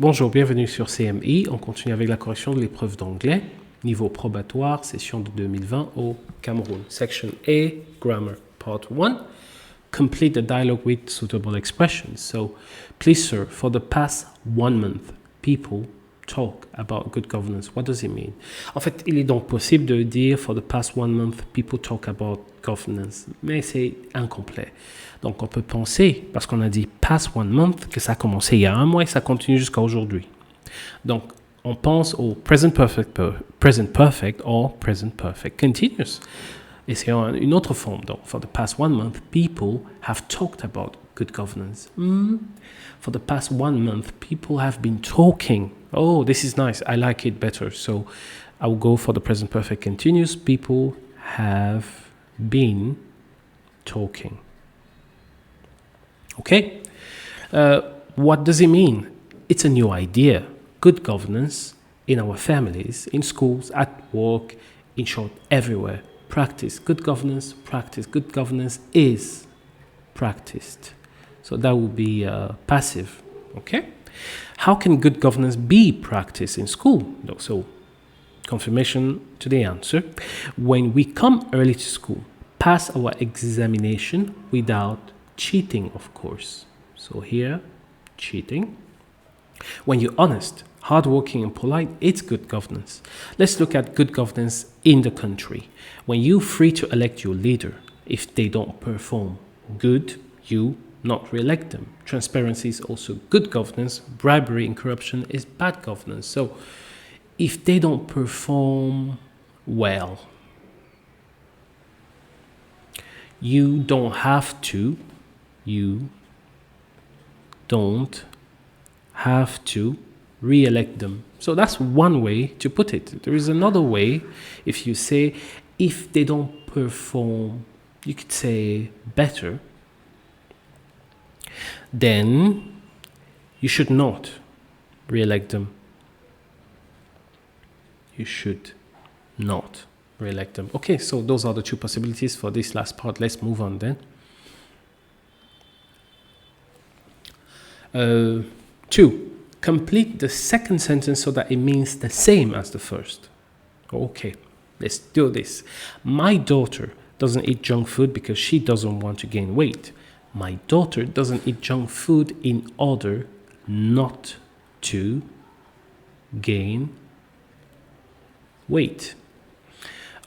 Bonjour, bienvenue sur CMI. On continue avec la correction de l'épreuve d'anglais, niveau probatoire, session de 2020 au Cameroun. Section A, Grammar, Part 1. Complete the dialogue with suitable expressions. So, please sir, for the past 1 month, people talk about good governance. What does it mean? En fait, il est donc possible de dire for the past 1 month, people talk about governance, mais c'est incomplet. Donc, on peut penser, parce qu'on a dit past 1 month, que ça a commencé il y a 1 mois et ça continue jusqu'à aujourd'hui. Donc, on pense au present perfect or present perfect continuous. Et c'est une autre forme. Donc, for the past 1 month, people have talked about good governance. For the past 1 month, people have been talking. Oh, this is nice. I like it better. So I will go for the present perfect continuous. People have been talking. Okay. What does it mean? It's a new idea. Good governance in our families, in schools, at work, in short, everywhere. Practice. Good governance, practice. Good governance is practiced. So that would be passive. Okay. How can good governance be practiced in school? So, confirmation to the answer. When we come early to school, pass our examination without cheating, of course. So here, cheating. When you're honest, hardworking and polite, it's good governance. Let's look at good governance in the country. When you're free to elect your leader, if they don't perform good, you not re-elect them. Transparency is also good governance. Bribery and corruption is bad governance. So if they don't perform well, you don't have to re-elect them. So that's one way to put it. There is another way. If you say, if they don't perform, you could say better, then you should not re-elect them. You should not re-elect them. Okay, so those are the two possibilities for this last part. Let's move on then. 2. Complete the second sentence so that it means the same as the first. Okay, let's do this. My daughter doesn't eat junk food because she doesn't want to gain weight. My daughter doesn't eat junk food in order not to gain weight.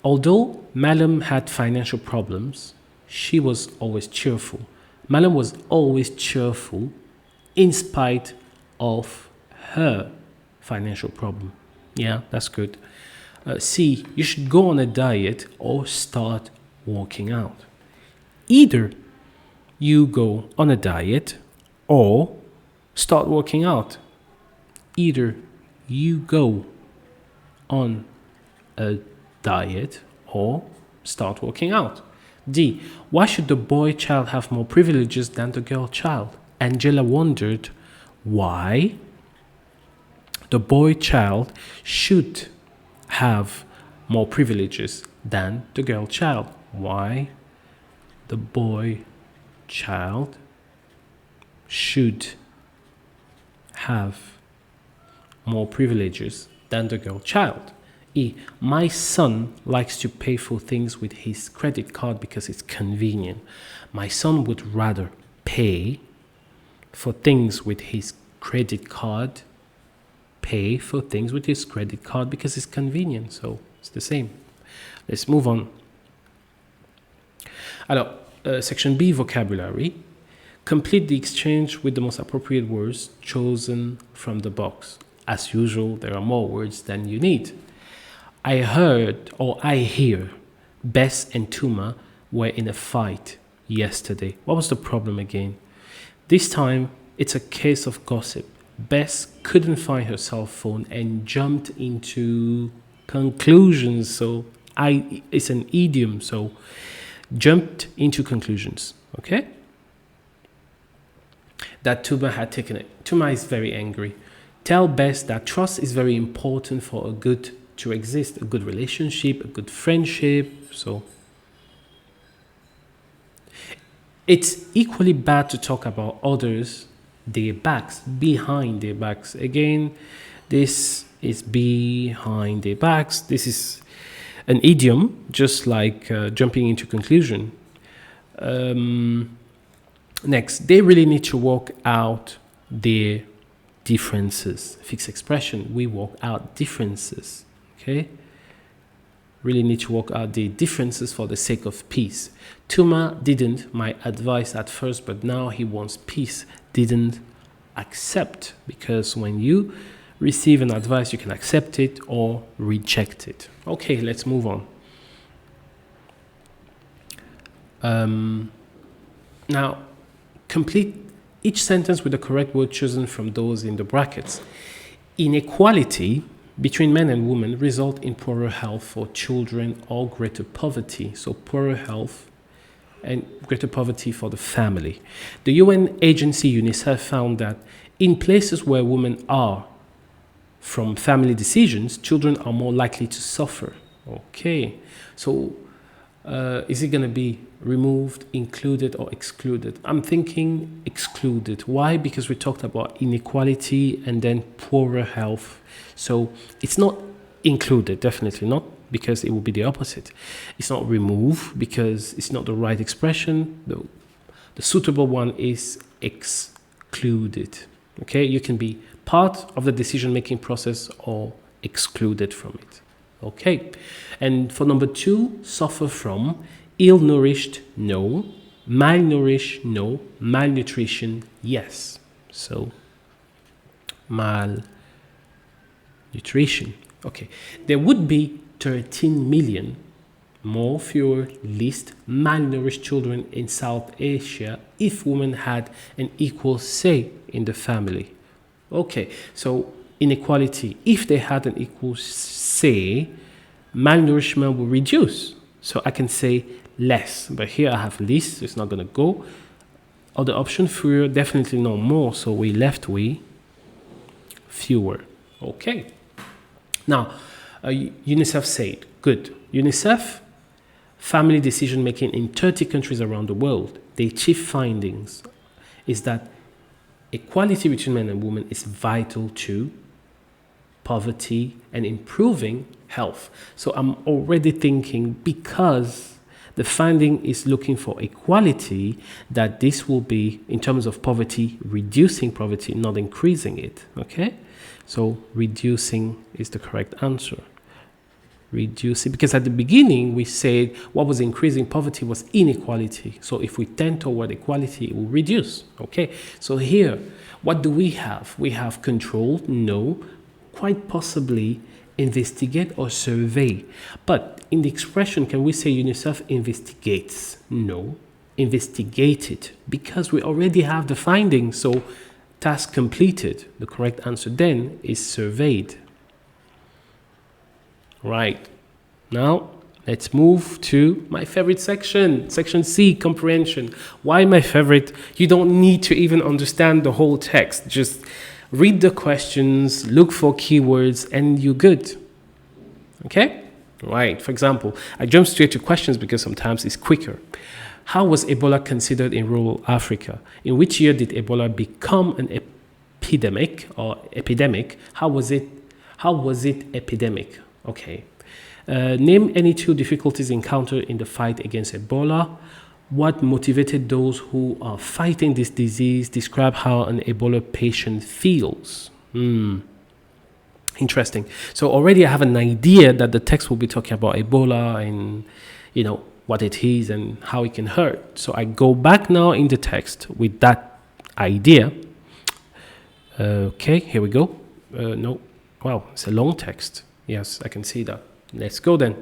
Although Malam had financial problems, she was always cheerful. Malam was always cheerful in spite of her financial problem. Yeah, that's good. C, you should go on a diet or start working out. Either you go on a diet or start working out. Either you go on a diet or start working out. D, why should the boy child have more privileges than the girl child? Angela wondered why the boy child should have more privileges than the girl child. Why the boy child should have more privileges than the girl child. E, my son likes to pay for things with his credit card because it's convenient. My son would rather pay for things with his credit card, because it's convenient. So it's the same. Let's move on. Alors, section B, vocabulary. Complete the exchange with the most appropriate words chosen from the box. As usual, there are more words than you need. I hear Bess and Tuma were in a fight yesterday. What was the problem again? This time, it's a case of gossip. Bess couldn't find her cell phone and jumped into conclusions. So it's an idiom. So jumped into conclusions. Okay? That Tuma had taken it. Tuma is very angry. Tell Bess that trust is very important for a good to exist, a good relationship, a good friendship. So it's equally bad to talk about others their backs, behind their backs. Again, this is behind their backs. This is an idiom, just like jumping into conclusion. Next, they really need to work out their differences. Fixed expression, we work out differences. Okay? Really need to work out the differences for the sake of peace. Tuma didn't my advice at first, but now he wants peace. Didn't accept, because when you receive an advice, you can accept it or reject it. Okay, let's move on. Now, complete each sentence with the correct word chosen from those in the brackets. Inequality between men and women result in poorer health for children or greater poverty. So poorer health and greater poverty for the family. The UN agency UNICEF found that in places where women are from family decisions, children are more likely to suffer. Okay, so is it going to be removed, included, or excluded? I'm thinking excluded. Why? Because we talked about inequality and then poorer health. So it's not included, definitely not, because it will be the opposite. It's not remove, because it's not the right expression. The suitable one is excluded. Okay, you can be part of the decision-making process or excluded from it. Okay, and for number 2, suffer from: ill-nourished, no; malnourished, no; malnutrition, yes. So malnutrition. Okay, there would be 13 million more, fewer, least malnourished children in South Asia if women had an equal say in the family. Okay, so inequality, if they had an equal say, malnourishment will reduce. So I can say less, but here I have least, so it's not going to go. Other option, fewer, definitely no more, so we left with fewer. Okay. Now, UNICEF said, good. UNICEF, family decision making in 30 countries around the world, their chief findings is that equality between men and women is vital to poverty and improving health. So I'm already thinking, because the finding is looking for equality, that this will be, in terms of poverty, reducing poverty, not increasing it. Okay? So reducing is the correct answer. Reducing, because at the beginning we said what was increasing poverty was inequality. So if we tend toward equality, it will reduce. Okay? So here, what do we have? We have control, no, quite possibly investigate or survey. But in the expression, can we say UNICEF investigates? No, investigated, because we already have the findings. So task completed. The correct answer then is surveyed. Right. Now, let's move to my favorite section, section C, comprehension. Why my favorite? You don't need to even understand the whole text. Just read the questions, look for keywords, and you're good. Okay? Right. For example, I jump straight to questions because sometimes it's quicker. How was Ebola considered in rural Africa? In which year did Ebola become an epidemic or epidemic? How was it epidemic? Okay. Name any 2 difficulties encountered in the fight against Ebola. What motivated those who are fighting this disease? Describe how an Ebola patient feels. Interesting. So already I have an idea that the text will be talking about Ebola and, what it is and how it can hurt. So I go back now in the text with that idea. Okay, here we go. No. Wow, it's a long text. Yes, I can see that. Let's go then.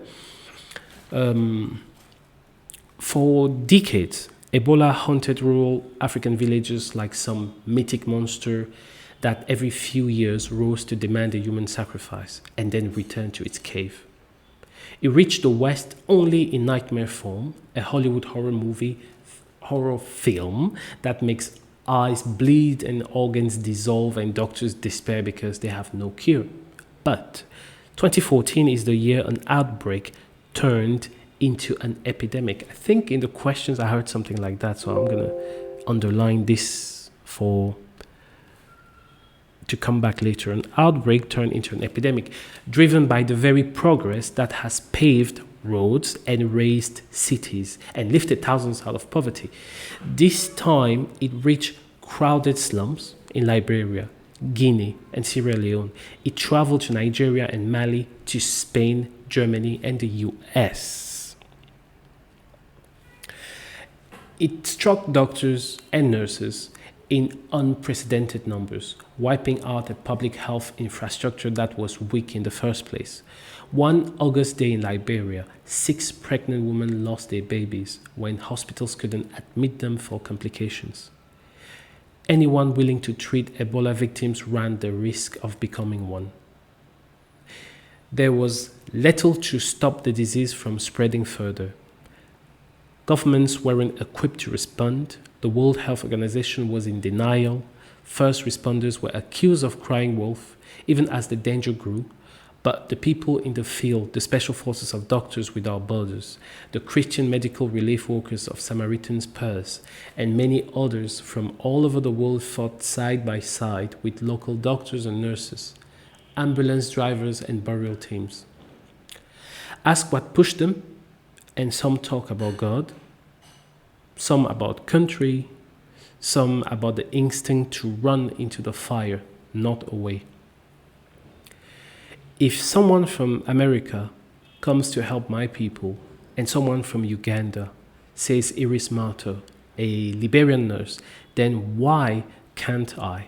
For decades, Ebola haunted rural African villages like some mythic monster that every few years rose to demand a human sacrifice and then returned to its cave. It reached the West only in nightmare form, a Hollywood horror film that makes eyes bleed and organs dissolve and doctors despair because they have no cure. But 2014 is the year an outbreak turned into an epidemic. I think in the questions I heard something like that, so I'm going to underline this for to come back later. An outbreak turned into an epidemic, driven by the very progress that has paved roads and raised cities and lifted thousands out of poverty. This time, it reached crowded slums in Liberia, Guinea, and Sierra Leone. It traveled to Nigeria and Mali, to Spain, Germany, and the US. It struck doctors and nurses in unprecedented numbers, wiping out a public health infrastructure that was weak in the first place. One August day in Liberia, 6 pregnant women lost their babies when hospitals couldn't admit them for complications. Anyone willing to treat Ebola victims ran the risk of becoming one. There was little to stop the disease from spreading further. Governments weren't equipped to respond. The World Health Organization was in denial. First responders were accused of crying wolf, even as the danger grew. But the people in the field, the special forces of Doctors Without Borders, the Christian medical relief workers of Samaritan's Purse, and many others from all over the world fought side by side with local doctors and nurses, ambulance drivers and burial teams. Ask what pushed them, and some talk about God, some about country, some about the instinct to run into the fire, not away. If someone from America comes to help my people, and someone from Uganda, says Iris Marto, a Liberian nurse, then why can't I?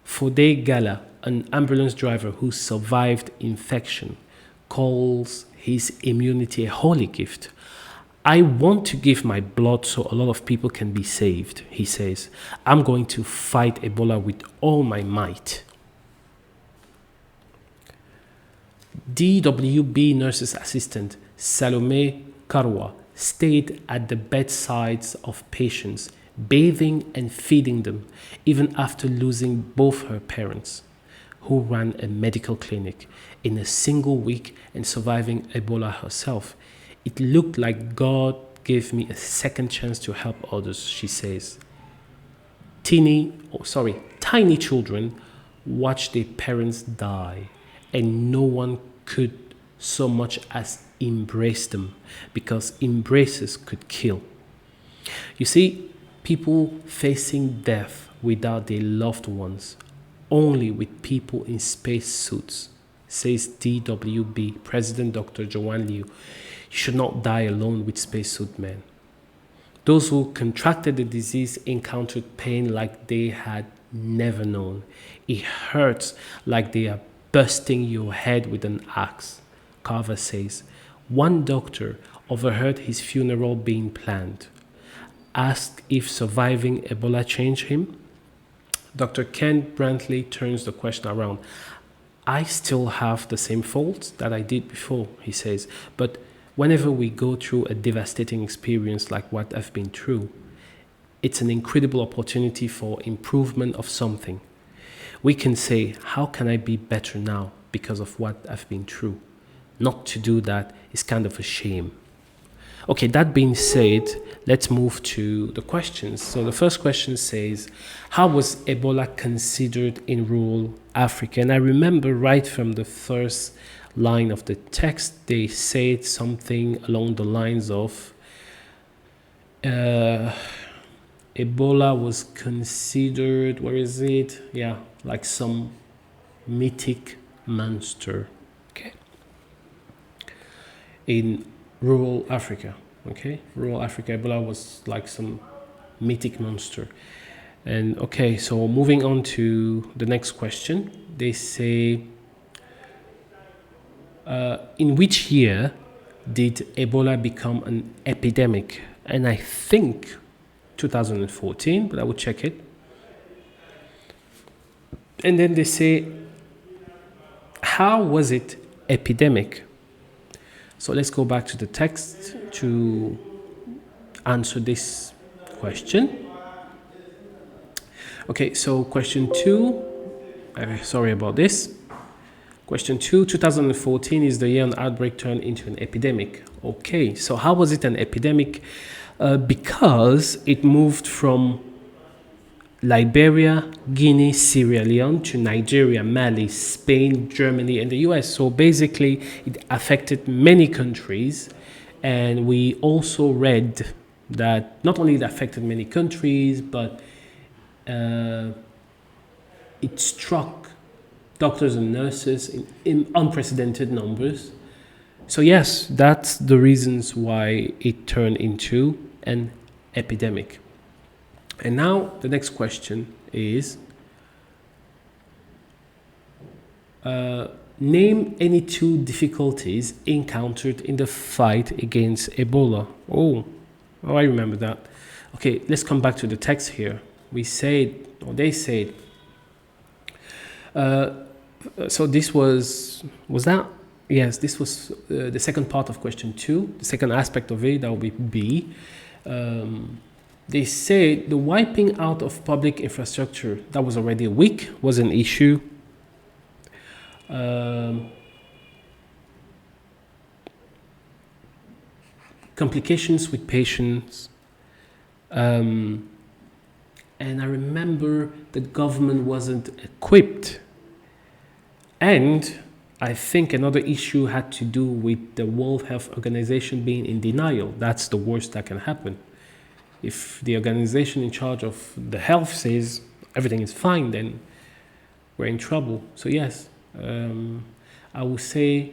Fode Gala, an ambulance driver who survived infection, calls his immunity a holy gift. I want to give my blood so a lot of people can be saved, he says. I'm going to fight Ebola with all my might. DWB nurse's assistant, Salome Karwa, stayed at the bedsides of patients, bathing and feeding them, even after losing both her parents, who ran a medical clinic, in a single week and surviving Ebola herself. It looked like God gave me a second chance to help others, she says. Tiny children watch their parents die, and no one could so much as embrace them, because embraces could kill. You see, people facing death without their loved ones, only with people in space suits, says DWB President Dr. Joanne Liu. You should not die alone with spacesuit men. Those who contracted the disease encountered pain like they had never known. It hurts like they are bursting your head with an axe, Carver says. One doctor overheard his funeral being planned. Asked if surviving Ebola changed him, Dr. Ken Brantley turns the question around. I still have the same faults that I did before, he says, but whenever we go through a devastating experience like what I've been through, it's an incredible opportunity for improvement of something. We can say, how can I be better now because of what I've been through? Not to do that is kind of a shame. Okay, that being said, let's move to the questions. So the first question says, how was Ebola considered in rural Africa? And I remember right from the first line of the text, they said something along the lines of Ebola was considered, where is it? Yeah, like some mythic monster, okay, in rural Africa, okay? Rural Africa, Ebola was like some mythic monster. And okay, so moving on to the next question, they say, in which year did Ebola become an epidemic? And I think 2014, but I will check it. And then they say, how was it epidemic? So let's go back to the text to answer this question. Okay, so question 2, sorry about this. Question 2, 2014 is the year an outbreak turned into an epidemic. Okay, so how was it an epidemic? Because it moved from Liberia, Guinea, Sierra Leone, to Nigeria, Mali, Spain, Germany, and the US. So basically, it affected many countries. And we also read that not only it affected many countries, but it struck doctors and nurses in unprecedented numbers. So yes, that's the reasons why it turned into an epidemic. And now the next question is, name any 2 difficulties encountered in the fight against Ebola. Oh, I remember that. Okay, let's come back to the text here. We said, or they said, so this was that? Yes, this was the second part of question 2. The second aspect of it, that will be B. They said the wiping out of public infrastructure, that was already a week, was an issue. Complications with patients. And I remember the government wasn't equipped. And I think another issue had to do with the World Health Organization being in denial. That's the worst that can happen. If the organization in charge of the health says everything is fine, then we're in trouble. So yes, I would say,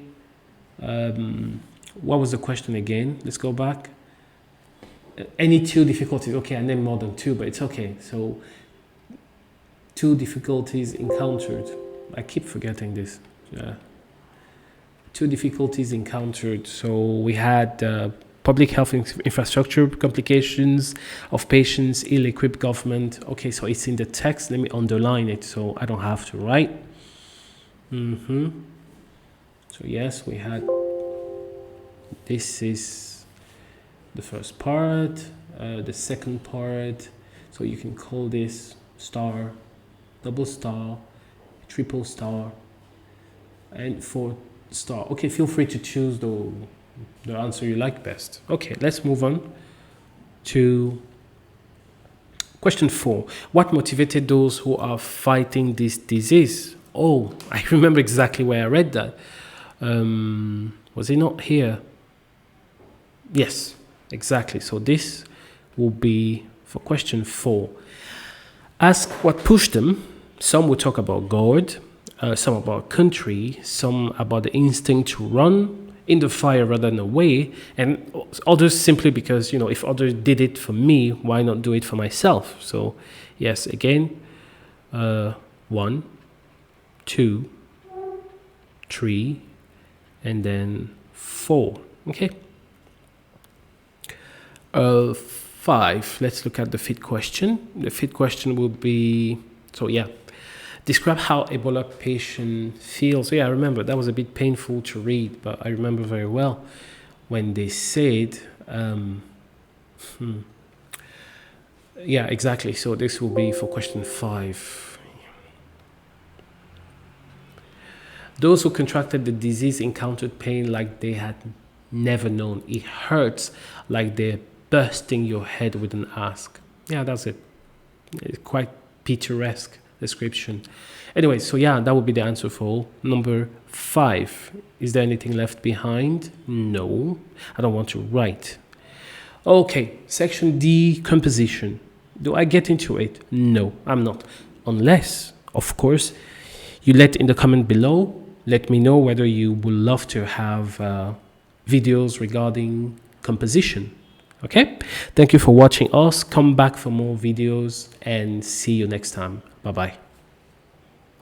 what was the question again? Let's go back. Any 2 difficulties? Okay, I named more than 2, but it's okay. So 2 difficulties encountered. I keep forgetting this. 2 difficulties encountered. So we had public health infrastructure complications of patients, ill-equipped government. Okay, so it's in the text. Let me underline it so I don't have to write. So yes, we had, this is the first part, the second part. So you can call this star, double star, triple star, and 4 star. Okay, feel free to choose the answer you like best. Okay, let's move on to question 4. What motivated those who are fighting this disease? Oh, I remember exactly where I read that. Was it not here? Yes, exactly. So this will be for question 4. Ask what pushed them. Some will talk about God, some about country, some about the instinct to run in the fire rather than away, and others simply because, if others did it for me, why not do it for myself? So yes, again, 1, 2, 3, and then 4. Okay. 5. Let's look at the 5th question. The 5th question will be, so yeah, describe how Ebola patient feels. So yeah, I remember that was a bit painful to read, but I remember very well when they said, yeah, exactly. So this will be for question 5. Those who contracted the disease encountered pain like they had never known. It hurts like they're bursting your head with an ask. Yeah, that's it. It's quite picturesque description. Anyway, so yeah, that would be the answer for number 5. Is there anything left behind? No, I don't want to write. Okay, section D, composition. Do I get into it? No, I'm not. Unless, of course, you let in the comment below. Let me know whether you would love to have videos regarding composition. Okay, thank you for watching us. Come back for more videos and see you next time. Bye bye.